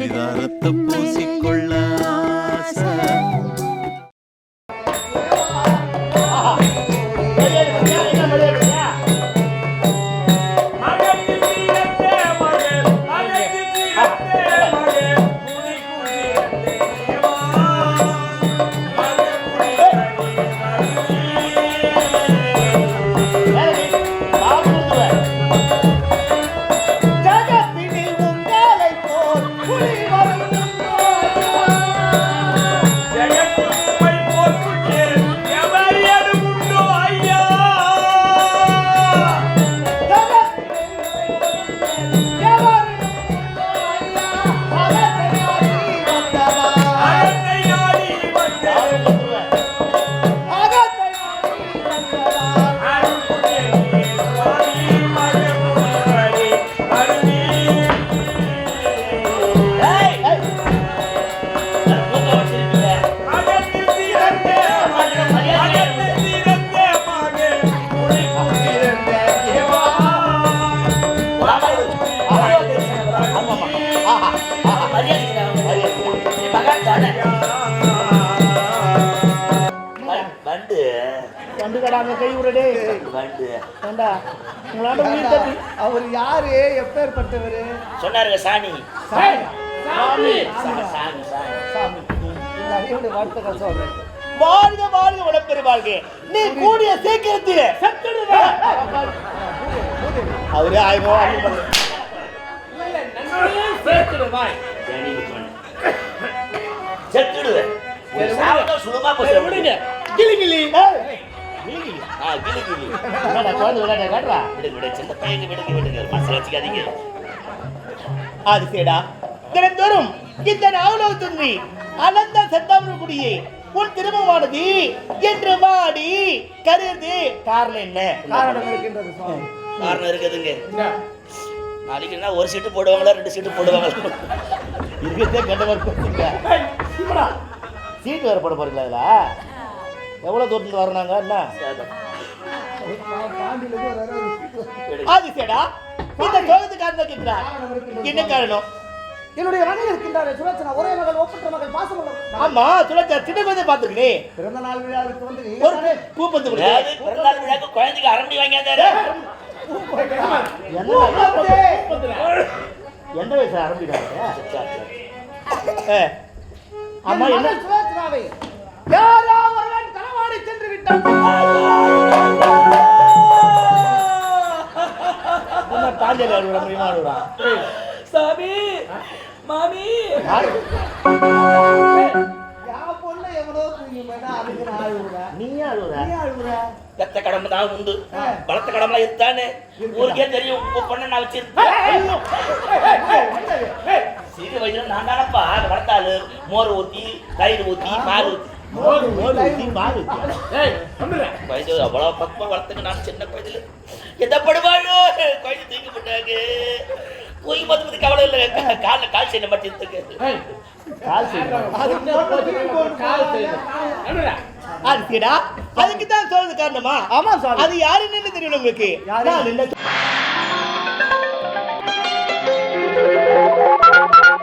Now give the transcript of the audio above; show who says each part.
Speaker 1: பரிதாரத்தை பூசிக்கொள்ள
Speaker 2: அவர் யாரு எப்பேற்பட்டவரு
Speaker 3: சொன்னாருங்க சாணி
Speaker 2: வாழ்த்துக்கள் சொல்றேன்.
Speaker 3: வாழ்க வாழ்க உடம்பெரு வாழ்க நீ கூடிய சீக்கிரத்தில் அவரு 1000 ரூபாய் செத்துடுவேன் சுகமா விடுங்க கிளி கிளி தினந்தோறும் இத்தனை அவ்வளவு துன்றி அனந்த செந்தாமரக்குடியே உன் திருமணமானது என்று வாடி கருது காரணம் என்ன?
Speaker 2: காரணம் இருக்கின்றது
Speaker 3: காரணம் இருக்குதுங்க. நாளைக்கு ஒரு சீட்டு போடுவாங்களா 2 சீட்டு போடுவாங்களா இருக்கிறதே கண்டவர் சீட்டு வேற போட போறீங்களா? இதுல எவ்வளவு தூரத்துல வரணாங்க என்ன அது சேடா இந்த கோவிலுக்காரன் கேட்கிறார் என்ன காரணம்?
Speaker 2: என்னுடைய மகன் இருக்கின்றார் சுலட்சணா, ஒரே மகள் ஒப்பற்ற மகள் பாசமகள்.
Speaker 3: ஆமா சுலட்சணா சின்ன குழந்தை பாத்துக்கலே
Speaker 2: பிறந்த நாள் விழாவுக்கு வந்து
Speaker 3: ஒரு பூ பந்து கொடுத்தாரு. பிறந்த நாள் விழாக்கு குழந்தைக்கு அரண்டி வாங்கியாந்தாரு. எந்த வயசுல அரம்பிடாங்க?
Speaker 2: ஆமா என்ன சுலட்சணாவை யாரோ ஒருவன் களவாடி சென்று விட்டான்.
Speaker 3: என்ன தாஞ்சல் ஆடுறா முடியுமா ஆடுறா?
Speaker 4: சாமி மாமி
Speaker 2: யா பொண்ணு எவனோ தூங்கி போய்டா அதுக்கு நான் அழுவுறேன்.
Speaker 3: நீ அழுவுற?
Speaker 2: நீ அழுவுற?
Speaker 3: பெத்த கடமை தான் உண்டு, பலத்த கடமை இதுதானே ஊருக்கே தெரியும். உப்பு பண்ண நான் வச்சிருக்கேன் சிறு வயசுல நான் தானப்பா வளர்த்தாளு. மோர் ஊத்தி தயிர் ஊத்தி பால் ஊத்தி வயது அவ்வளவு பக்கம் வளர்த்துங்க. நான் சின்ன குழந்தைல எந்த படுவாழோ குழந்தை தூக்கி போட்டாங்க. தூக்கி பார்த்து கவலை இல்லை. காலில் கால் செய்ய மாட்டேங்குது. அதுக்குதான் சொல்றது காரணமா?
Speaker 2: ஆமா சார்.
Speaker 3: அது யாருன்னு தெரியல உங்களுக்கு?